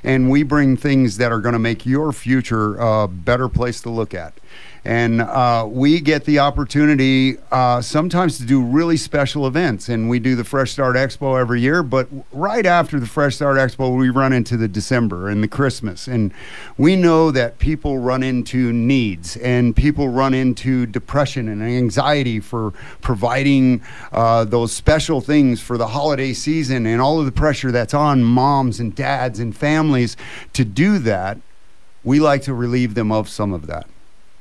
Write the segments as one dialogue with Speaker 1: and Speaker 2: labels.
Speaker 1: and we bring things that are going to make your future a better place to look at. And we get the opportunity sometimes to do really special events. And we do the Fresh Start Expo every year. But right after the Fresh Start Expo, we run into the December and the Christmas. And we know that people run into needs and people run into depression and anxiety for providing those special things for the holiday season and all of the pressure that's on moms and dads and families to do that. We like to relieve them of some of that.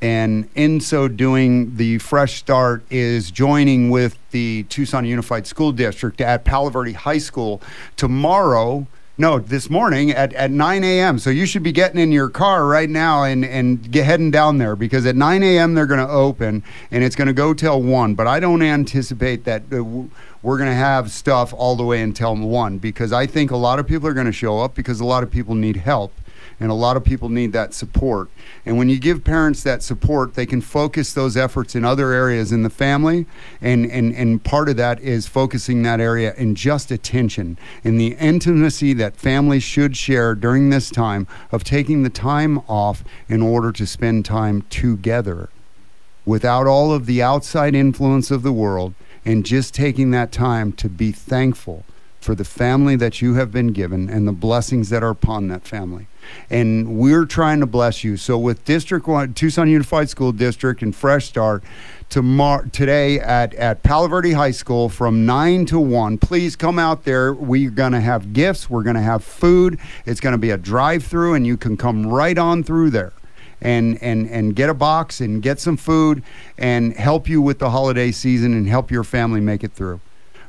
Speaker 1: And in so doing, the Fresh Start is joining with the Tucson Unified School District at Palo Verde High School this morning at 9 a.m. So you should be getting in your car right now and heading down there, because at 9 a.m. they're going to open, and it's going to go till 1. But I don't anticipate that we're going to have stuff all the way until 1, because I think a lot of people are going to show up because a lot of people need help. And a lot of people need that support. And when you give parents that support, they can focus those efforts in other areas in the family. And part of that is focusing that area in just attention, in the intimacy that families should share during this time of taking the time off in order to spend time together without all of the outside influence of the world, and just taking that time to be thankful for the family that you have been given and the blessings that are upon that family. And we're trying to bless you. So with District 1, Tucson Unified School District and Fresh Start, today at Palo Verde High School from 9 to 1, please come out there. We're going to have gifts. We're going to have food. It's going to be a drive-through, and you can come right on through there and get a box and get some food and help you with the holiday season and help your family make it through.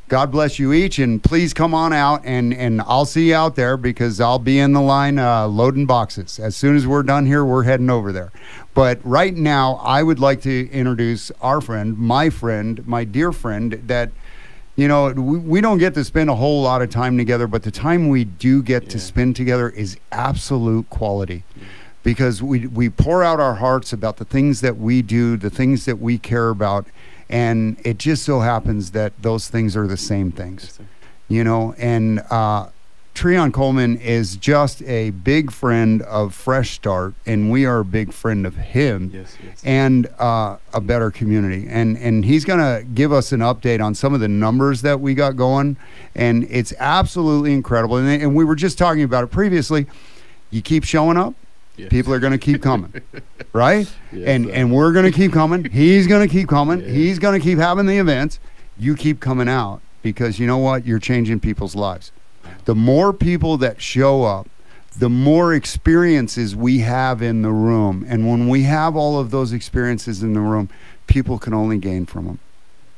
Speaker 1: God bless you each, and please come on out, and I'll see you out there, because I'll be in the line loading boxes. As soon as we're done here, we're heading over there. But right now, I would like to introduce our friend, my dear friend, that, you know, we don't get to spend a whole lot of time together, but the time we do get to spend together is absolute quality. Because we pour out our hearts about the things that we do, the things that we care about, and it just so happens that those things are the same things, you know. And Treon Coleman is just a big friend of Fresh Start, and we are a big friend of him. And a better community. And he's going to give us an update on some of the numbers that we got going, and it's absolutely incredible. And we were just talking about it previously. You keep showing up, people are going to keep coming, right? And we're going to keep coming. He's going to keep coming. He's going to keep having the events. You keep coming out, because you know what? You're changing people's lives. The more people that show up, the more experiences we have in the room. And when we have all of those experiences in the room, people can only gain from them.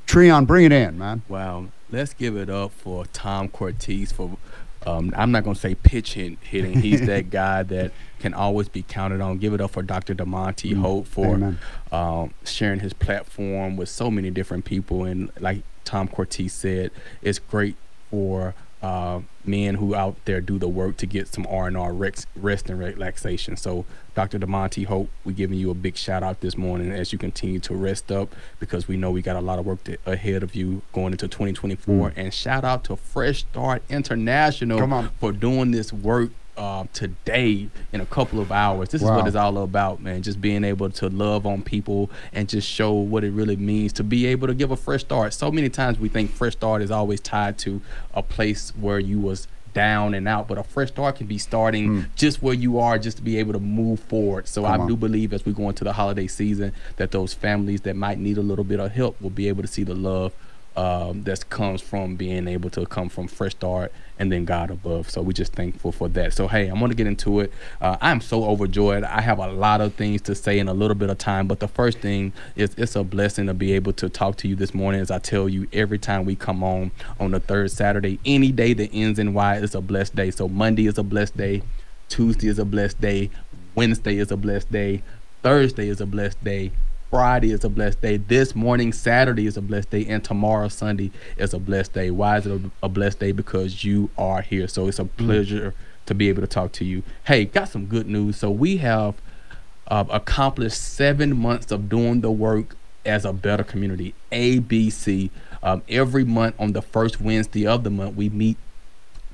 Speaker 1: Treon, bring it in, man.
Speaker 2: Wow. Let's give it up for Tom Cortese for I'm not going to say hitting. He's that guy that can always be counted on. Give it up for Dr. DeMonte Hope for sharing his platform with so many different people. And like Tom Cortese said, it's great for men who out there do the work to get some R&R rest and relaxation. So Dr. DeMonte Hope, we're giving you a big shout out this morning as you continue to rest up, because we know we got a lot of work ahead of you going into 2024. And shout out to Fresh Start International for doing this work today in a couple of hours. This is what it's all about, man. Just being able to love on people and just show what it really means to be able to give a fresh start. So many times we think fresh start is always tied to a place where you was down and out, but a fresh start can be starting just where you are, just to be able to move forward. So I do believe as we go into the holiday season that those families that might need a little bit of help will be able to see the love that comes from being able to come from Fresh Start and then God above. So we're just thankful for that. So hey, I'm going to get into it. I'm so overjoyed. I have a lot of things to say in a little bit of time, but the first thing is it's a blessing to be able to talk to you this morning. As I tell you every time we come on the third Saturday, any day that ends in Y is a blessed day. So Monday is a blessed day, Tuesday is a blessed day, Wednesday is a blessed day, Thursday is a blessed day, Friday is a blessed day, this morning Saturday is a blessed day, and tomorrow Sunday is a blessed day. Why is it a blessed day? Because you are here. So it's a pleasure to be able to talk to you. Hey, got some good news. So we have accomplished 7 months of doing the work as a better community, ABC. Every month on the first Wednesday of the month, we meet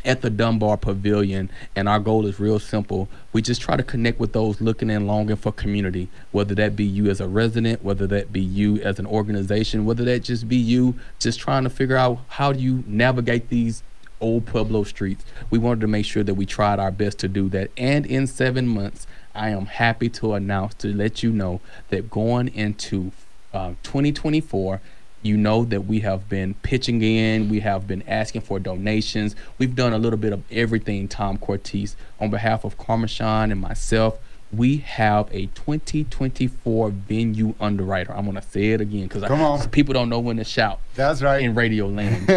Speaker 2: at the Dunbar Pavilion, and our goal is real simple. We just try to connect with those looking and longing for community, whether that be you as a resident, whether that be you as an organization, whether that just be you just trying to figure out how do you navigate these old Pueblo streets. We wanted to make sure that we tried our best to do that. And in 7 months, I am happy to announce, to let you know that going into 2024, you know that we have been pitching in, we have been asking for donations. We've done a little bit of everything, Tom Cortese. On behalf of Carmashawn and myself, we have a 2024 venue underwriter. I'm going to say it again because people don't know when to shout.
Speaker 1: That's right.
Speaker 2: In radio land.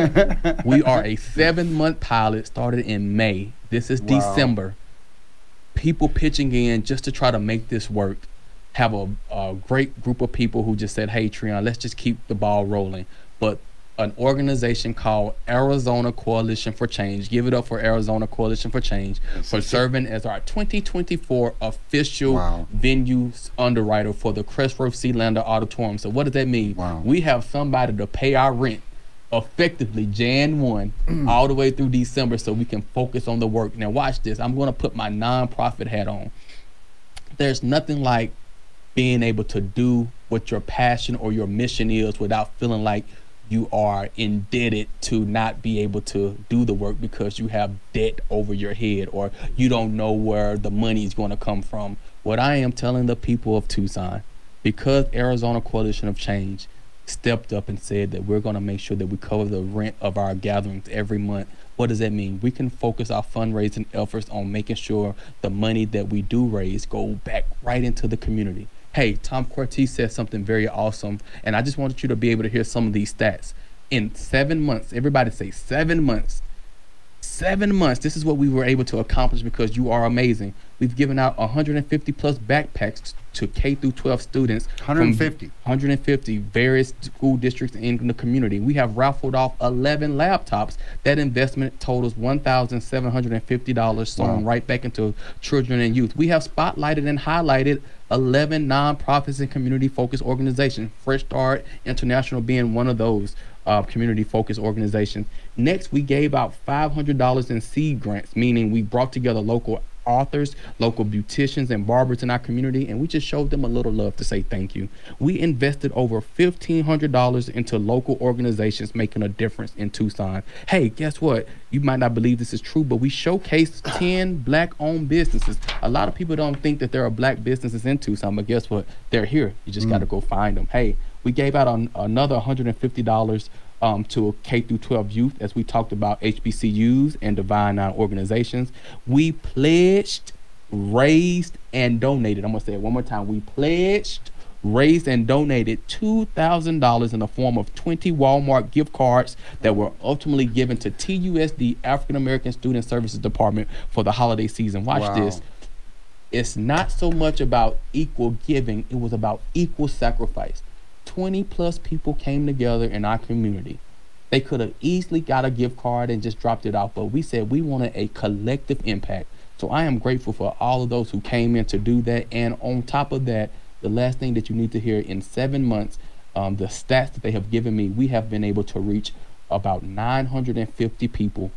Speaker 2: We are a 7-month pilot, started in May. This is December. People pitching in just to try to make this work. Have a great group of people who just said, hey, Treon, let's just keep the ball rolling. But an organization called Arizona Coalition for Change, give it up for Arizona Coalition for Change, for serving as our 2024 official venue underwriter for the Crestworth Sealander Auditorium. So what does that mean? We have somebody to pay our rent effectively Jan 1 all the way through December so we can focus on the work. Now watch this. I'm going to put my nonprofit hat on. There's nothing like being able to do what your passion or your mission is without feeling like you are indebted to not be able to do the work because you have debt over your head or you don't know where the money is going to come from. What I am telling the people of Tucson, because Arizona Coalition of Change stepped up and said that we're going to make sure that we cover the rent of our gatherings every month. What does that mean? We can focus our fundraising efforts on making sure the money that we do raise go back right into the community. Hey, Tom Cortese said something very awesome, and I just wanted you to be able to hear some of these stats. In 7 months, everybody say 7 months. 7 months, this is what we were able to accomplish because you are amazing. We've given out 150 plus backpacks to K through 12 students. 150 various school districts in the community. We have raffled off 11 laptops. That investment totals $1,750 thrown right back into children and youth. We have spotlighted and highlighted 11 nonprofits and community-focused organizations, Fresh Start International being one of those community-focused organizations. Next, we gave out $500 in seed grants, meaning we brought together local authors, local beauticians, and barbers in our community, and we just showed them a little love to say thank you. We invested over $1,500 into local organizations making a difference in Tucson. Hey, guess what? You might not believe this is true, but we showcased 10 Black-owned businesses. A lot of people don't think that there are Black businesses in Tucson, but guess what? They're here. You just got to go find them. Hey, we gave out another $150 to K through 12 youth, as we talked about HBCUs and Divine Nine organizations. We pledged, raised, and donated. I'm going to say it one more time. We pledged, raised, and donated $2,000 in the form of 20 Walmart gift cards that were ultimately given to TUSD, African American Student Services Department, for the holiday season. Watch this. It's not so much about equal giving. It was about equal sacrifice. 20 plus people came together in our community. They could have easily got a gift card and just dropped it off, but we said we wanted a collective impact. So I am grateful for all of those who came in to do that. And on top of that, the last thing that you need to hear, in 7 months, the stats that they have given me, we have been able to reach about 950 people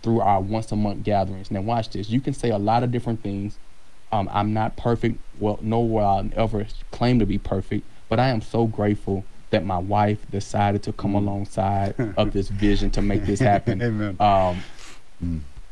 Speaker 2: through our once a month gatherings. Now watch this. You can say a lot of different things. I'm not perfect. Well, nor will I ever claim to be perfect. But I am so grateful that my wife decided to come alongside of this vision to make this happen.
Speaker 1: Amen.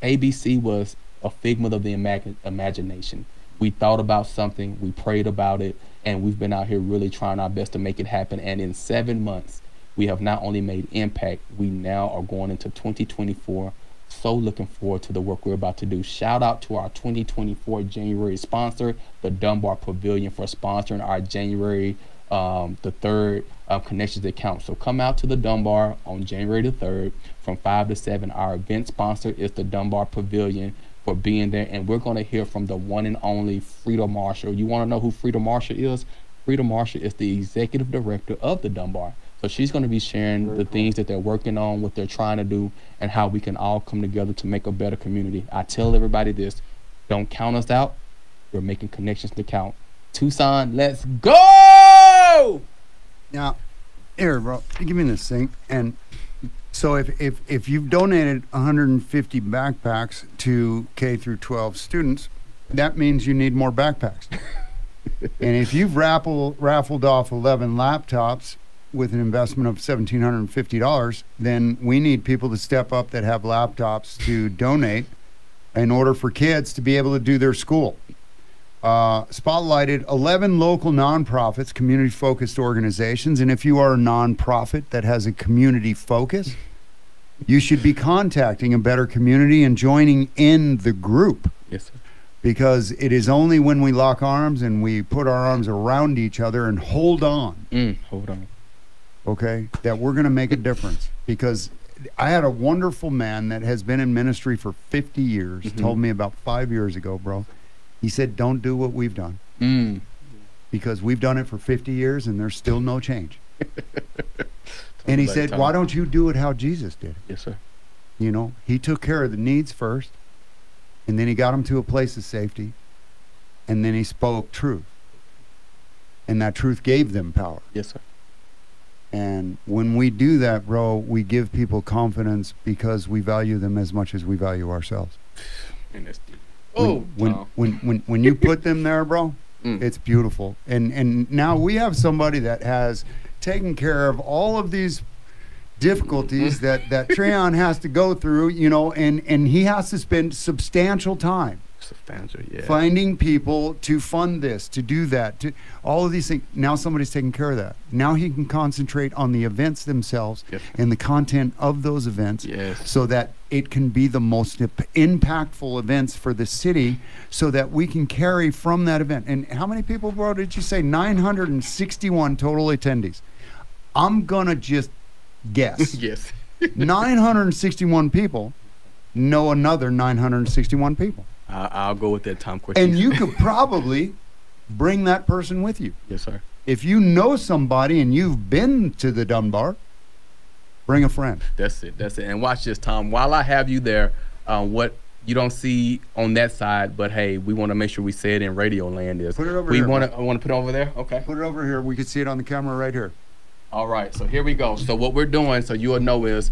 Speaker 2: ABC was a figment of the imagination. We thought about something, we prayed about it, and we've been out here really trying our best to make it happen. And in 7 months, we have not only made impact, we now are going into 2024. So looking forward to the work we're about to do. Shout out to our 2024 January sponsor, the Dunbar Pavilion, for sponsoring our January the 3rd Connections Account. So come out to the Dunbar on January the 3rd from 5 to 7. Our event sponsor is the Dunbar Pavilion for being there, and we're going to hear from the one and only Frida Marshall. You want to know who Frida Marshall is? Frida Marshall is the executive director of the Dunbar. So she's going to be sharing the things that they're working on, what they're trying to do, and how we can all come together to make a better community. I tell everybody this: don't count us out. We're making connections to count. Tucson, let's go!
Speaker 1: Now, here, bro, you give me this thing, and So if you've donated 150 backpacks to K through 12 students, that means you need more backpacks. And if you've raffled off 11 laptops with an investment of $1,750, then we need people to step up that have laptops to donate in order for kids to be able to do their school. Spotlighted 11 local nonprofits, community-focused organizations, and if you are a nonprofit that has a community focus, you should be contacting a Better Community and joining in the group.
Speaker 2: Yes, sir.
Speaker 1: Because it is only when we lock arms and we put our arms around each other and hold on, okay, that we're going to make a difference. Because I had a wonderful man that has been in ministry for 50 years, told me about 5 years ago, bro. He said, don't do what we've done. Because we've done it for 50 years and there's still no change. And he said, why don't you do it how Jesus did it?
Speaker 2: Yes, sir.
Speaker 1: You know, he took care of the needs first, and then he got them to a place of safety, and then he spoke truth. And that truth gave them power.
Speaker 2: Yes, sir.
Speaker 1: And when we do that, bro, we give people confidence because we value them as much as we value ourselves.
Speaker 2: And that's deep.
Speaker 1: When you put them there, bro, it's beautiful. And now we have somebody that has taken care of all of these difficulties that Treon has to go through, you know, and he has to spend substantial time finding people to fund this, to do that, to all of these things. Now somebody's taking care of that. Now he can concentrate on the events themselves and the content of those events so that it can be the most impactful events for the city so that we can carry from that event. And how many people, bro, did you say? 961 total attendees. I'm going to just guess. 961 people know another 961 people.
Speaker 2: I'll go with that, Tom Cortez.
Speaker 1: And you could probably bring that person with you.
Speaker 2: Yes, sir.
Speaker 1: If you know somebody and you've been to the Dunbar, bring a friend.
Speaker 2: That's it. That's it. And watch this, Tom. While I have you there, what you don't see on that side, but hey, we want to make sure we say it in radio land is.
Speaker 1: Put it over here.
Speaker 2: I want to put it over there? Okay.
Speaker 1: Put it over here. We can see it on the camera right here.
Speaker 2: All right. So here we go. So what we're doing, so you'll know, is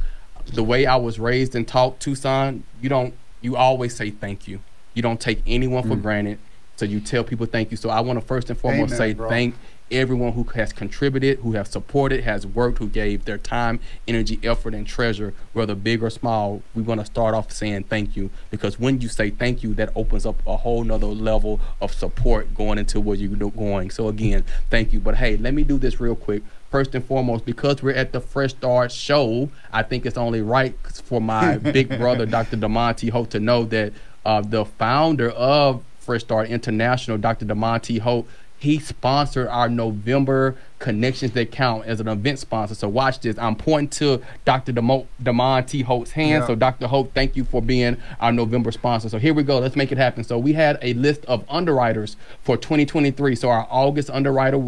Speaker 2: the way I was raised and taught, Tucson, you always say thank you. You don't take anyone for granted. So you tell people thank you. So I want to first and foremost thank everyone who has contributed, who has supported, has worked, who gave their time, energy, effort, and treasure, whether big or small. We want to start off saying thank you, because when you say thank you, that opens up a whole nother level of support going into where you're going. So again, thank you. But hey, let me do this real quick. First and foremost, because we're at the Fresh Start show, I think it's only right for my big brother, Dr. DeMonte Hope, to know that the founder of Fresh Start International, Dr. DeMonte Hope, he sponsored our November Connections That Count as an event sponsor. So watch this. I'm pointing to Dr. DeMonte Hope's hand. Yeah. So Dr. Hope, thank you for being our November sponsor. So here we go. Let's make it happen. So we had a list of underwriters for 2023. So our August underwriter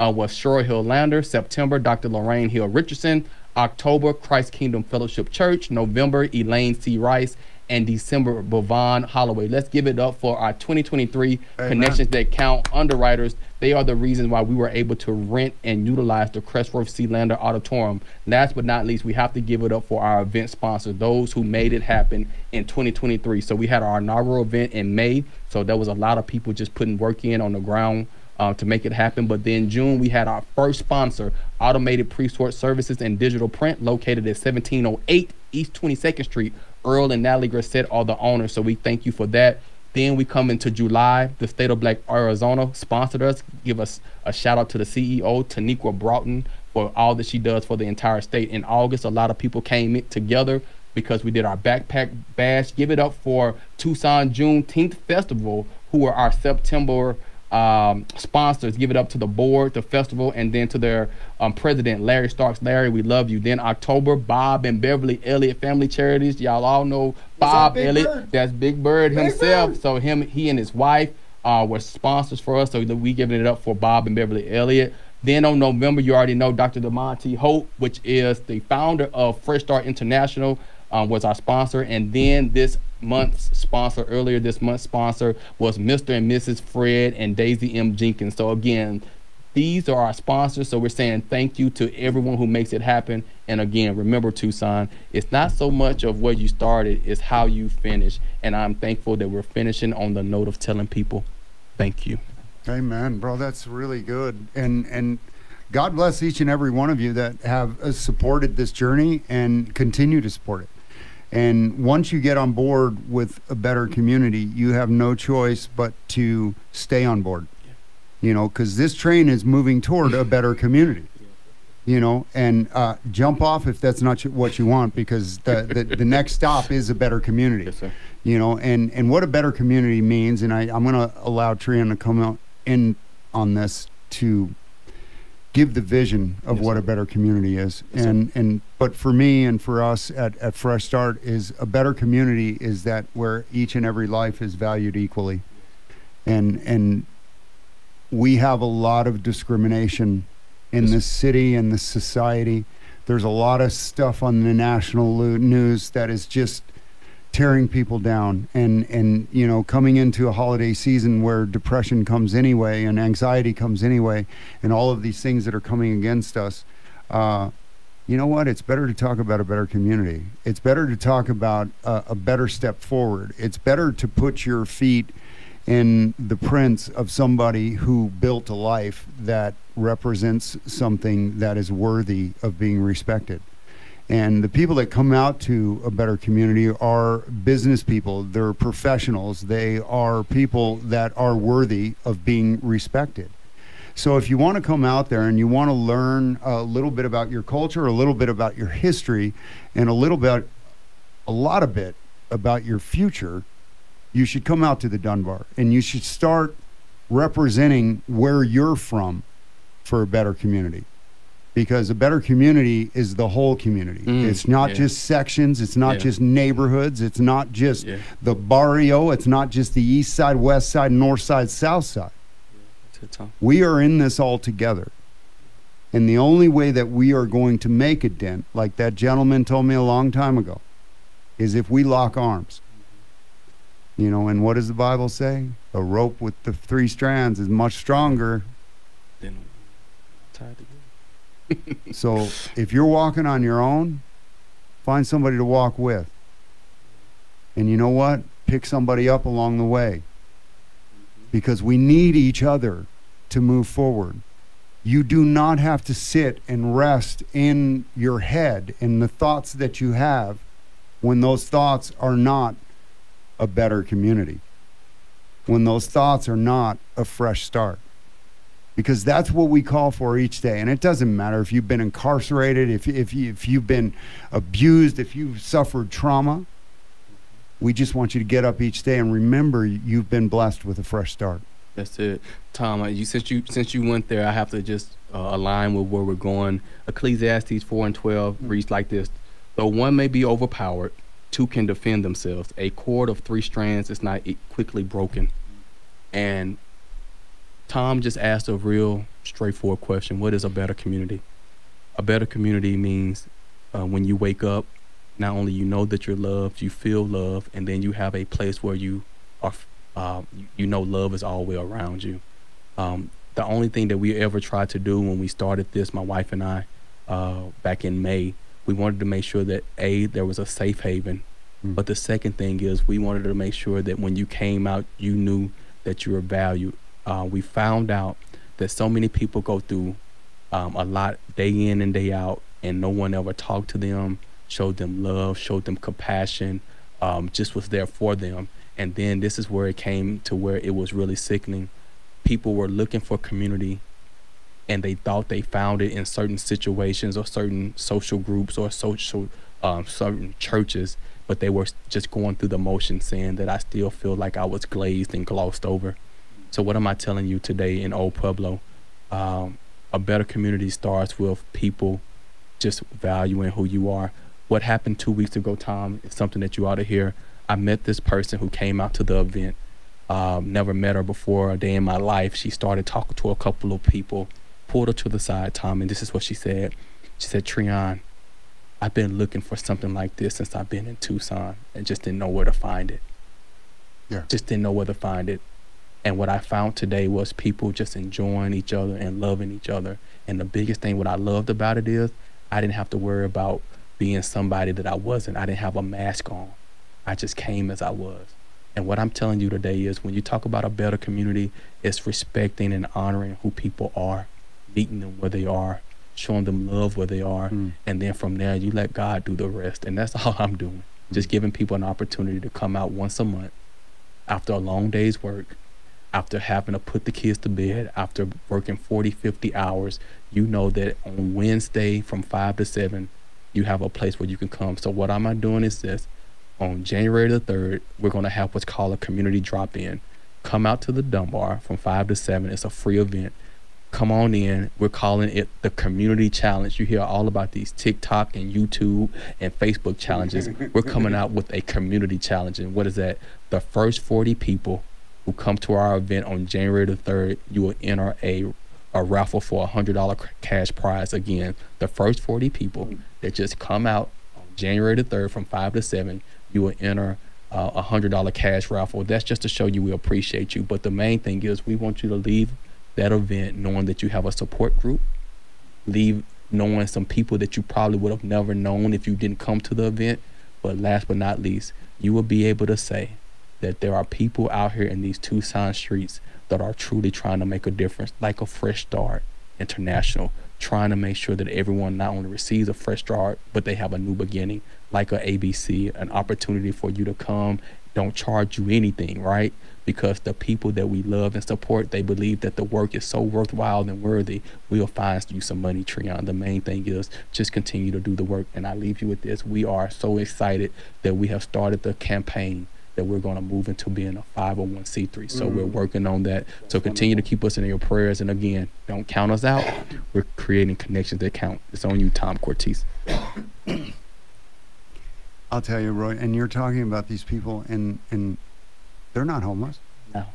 Speaker 2: was Shura Hill Lander. September, Dr. Lorraine Hill Richardson. October, Christ Kingdom Fellowship Church. November, Elaine C. Rice. And December, Bavon Holloway. Let's give it up for our 2023 Connections That Count underwriters. They are the reason why we were able to rent and utilize the Crestworth C. Lander Auditorium. Last but not least, we have to give it up for our event sponsors, those who made it happen in 2023. So we had our inaugural event in May. So there was a lot of people just putting work in on the ground to make it happen. But then June, we had our first sponsor, Automated Pre-Sort Services and Digital Print, located at 1708 East 22nd Street. Earl and Natalie Grissett are the owners, so we thank you for that. Then we come into July. The State of Black Arizona sponsored us. Give us a shout out to the CEO, Taniqua Broughton, for all that she does for the entire state. In August, a lot of people came together because we did our backpack bash. Give it up for Tucson Juneteenth Festival, who were our September sponsors. Give it up to the board, the festival, and then to their president, Larry Starks. Larry, we love you. Then October, Bob and Beverly Elliott Family Charities. Y'all all know Bob Elliott. That's Big Bird himself. So he and his wife were sponsors for us. So we giving it up for Bob and Beverly Elliott. Then on November, you already know Dr. DeMonte Hope, which is the founder of Fresh Start International, was our sponsor. And then this month's sponsor, was Mr. and Mrs. Fred and Daisy M. Jenkins. So again, These are our sponsors, so we're saying thank you to everyone who makes it happen. And again, remember, Tucson, it's not so much of where you started, it's how you finish. And I'm thankful that we're finishing on the note of telling people thank you.
Speaker 1: Amen, bro. That's really good. And God bless each and every one of you that have supported this journey and continue to support it. And once you get on board with a better community, you have no choice but to stay on board. You know, because this train is moving toward a better community, you know, and jump off if that's not what you want, because the next stop is a better community,
Speaker 2: Yes, sir.
Speaker 1: you know, and what a better community means. And I'm going to allow Trian to come out in on this to give the vision of
Speaker 2: Yes,
Speaker 1: what
Speaker 2: sir.
Speaker 1: a better community is.
Speaker 2: Yes,
Speaker 1: But for me and for us at Fresh Start, is a better community is that where each and every life is valued equally. And we have a lot of discrimination in this city and this society. There's a lot of stuff on the national news that is just tearing people down. And you know, coming into a holiday season where depression comes anyway and anxiety comes anyway, and all of these things that are coming against us, you know what? It's better to talk about a better community. It's better to talk about a better step forward. It's better to put your feet in the prints of somebody who built a life that represents something that is worthy of being respected. And the people that come out to a better community are business people. They're professionals. They are people that are worthy of being respected. So if you want to come out there and you want to learn a little bit about your culture, a little bit about your history, and a lot of bit about your future, you should come out to the Dunbar, and you should start representing where you're from for a better community. Because a better community is the whole community. It's not just sections. It's not just neighborhoods. It's not just the barrio. It's not just the east side, west side, north side, south side. We are in this all together. And the only way that we are going to make a dent, like that gentleman told me a long time ago, is if we lock arms. You know, and what does the Bible say? A rope with the 3 strands is much stronger.
Speaker 2: Then tied together.
Speaker 1: So if you're walking on your own, find somebody to walk with. And you know what? Pick somebody up along the way. Because we need each other to move forward. You do not have to sit and rest in your head in the thoughts that you have when those thoughts are not a better community, when those thoughts are not a fresh start. Because that's what we call for each day. And it doesn't matter if you've been incarcerated, if you've been abused, if you've suffered trauma. We just want you to get up each day and remember you've been blessed with a fresh start.
Speaker 2: That's it. Tom, since you went there, I have to just align with where we're going. Ecclesiastes 4:12 reads like this: though one may be overpowered, 2 can defend themselves. A cord of 3 strands is not quickly broken. And Tom just asked a real straightforward question. What is a better community? A better community means when you wake up, not only you know that you're loved, you feel love, and then you have a place where you are, you know love is all the way around you. The only thing that we ever tried to do when we started this, my wife and I, back in May, we wanted to make sure that there was a safe haven. But the second thing is we wanted to make sure that when you came out, you knew that you were valued. We found out that so many people go through a lot day in and day out, and no one ever talked to them, showed them love, showed them compassion, just was there for them. And then this is where it came to where it was really sickening. People were looking for community, and they thought they found it in certain situations or certain social groups or certain churches, but they were just going through the motions, saying that I still feel like I was glazed and glossed over. So what am I telling you today in Old Pueblo? A better community starts with people just valuing who you are. What happened 2 weeks ago, Tom, is something that you ought to hear. I met this person who came out to the event. Never met her before a day in my life. She started talking to a couple of people, pulled her to the side, Tom, and this is what she said. She said, Trian, I've been looking for something like this since I've been in Tucson and just didn't know where to find it.
Speaker 1: Yeah.
Speaker 2: Just didn't know where to find it. And what I found today was people just enjoying each other and loving each other. And the biggest thing, what I loved about it is I didn't have to worry about being somebody that I wasn't. I didn't have a mask on. I just came as I was. And what I'm telling you today is when you talk about a better community, it's respecting and honoring who people are, meeting them where they are, showing them love where they are. And then from there, you let God do the rest. And that's all I'm doing. Just giving people an opportunity to come out once a month after a long day's work, after having to put the kids to bed, after working 40, 50 hours. You know that on Wednesday from 5 to 7, you have a place where you can come. So what am I doing is this. On January the 3rd, we're going to have what's called a community drop-in. Come out to the Dunbar from 5 to 7. It's a free event. Come on in. We're calling it the Community Challenge. You hear all about these TikTok and YouTube and Facebook challenges. We're coming out with a community challenge. And what is that? The first 40 people who come to our event on January the 3rd, you will enter a raffle for a $100 cash prize. Again, the first 40 people that just come out on January the 3rd from 5 to 7, you will enter a $100 cash raffle. That's just to show you we appreciate you. But the main thing is we want you to leave that event knowing that you have a support group, leave knowing some people that you probably would have never known if you didn't come to the event. But last but not least, you will be able to say that there are people out here in these Tucson streets that are truly trying to make a difference, like a Fresh Start International, trying to make sure that everyone not only receives a fresh start, but they have a new beginning, like a ABC, an opportunity for you to come, don't charge you anything, right? Because the people that we love and support, they believe that the work is so worthwhile and worthy, we'll find you some money, Treon. The main thing is just continue to do the work. And I leave you with this. We are so excited that we have started the campaign that we're going to move into being a 501c3. So we're working on that. So continue to keep us in your prayers. And again, don't count us out. We're creating connections that count. It's on you, Tom Cortese.
Speaker 1: I'll tell you, Roy, and you're talking about these people, and they're not homeless.
Speaker 2: No.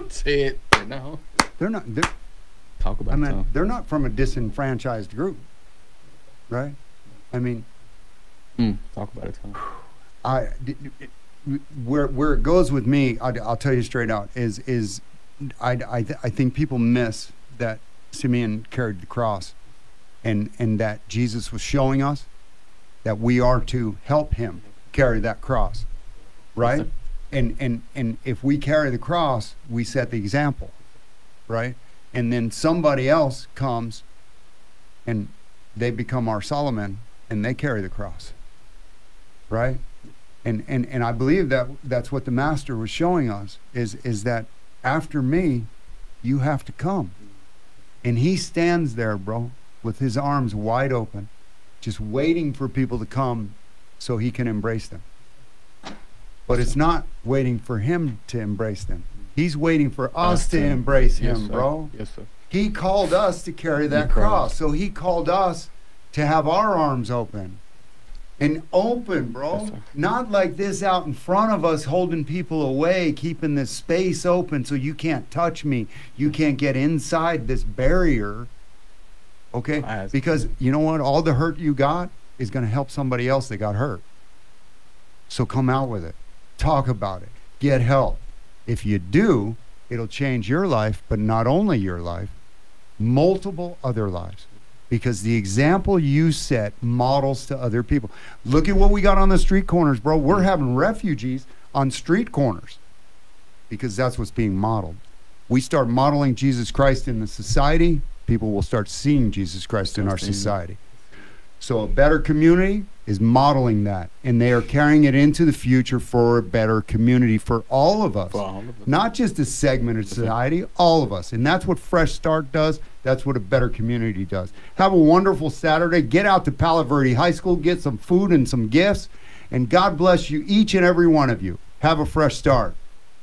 Speaker 2: Say it. No.
Speaker 1: They're not.
Speaker 2: Talk about it, Tom.
Speaker 1: They're not from a disenfranchised group, right? I mean.
Speaker 2: Talk about it, Tom.
Speaker 1: Where it goes with me, I'll tell you straight out, is I think people miss that Simeon carried the cross, and that Jesus was showing us that we are to help him carry that cross, right? And if we carry the cross, we set the example, right? And then somebody else comes and they become our Solomon and they carry the cross, right? And I believe that that's what the master was showing us is that after me, you have to come. And he stands there, bro, with his arms wide open, just waiting for people to come so he can embrace them. But it's not waiting for him to embrace them. He's waiting for us to embrace him, bro.
Speaker 2: Yes, sir.
Speaker 1: He called us to carry that cross. So he called us to have our arms open. And open, bro.
Speaker 2: Yes,
Speaker 1: not like this out in front of us holding people away, keeping this space open so you can't touch me. You can't get inside this barrier. Okay? Because you know what? All the hurt you got is going to help somebody else that got hurt. So come out with it. Talk about it. Get help. If you do, it'll change your life, but not only your life, multiple other lives. Because the example you set models to other people. Look at what we got on the street corners, bro. We're having refugees on street corners because that's what's being modeled. We start modeling Jesus Christ in the society, people will start seeing Jesus Christ in our society. So a better community is modeling that, and they are carrying it into the future for a better community for all of us. Not just a segment of society, all of us. And that's what Fresh Start does. That's what a better community does. Have a wonderful Saturday. Get out to Palo Verde High School, get some food and some gifts, and God bless you, each and every one of you. Have a fresh start.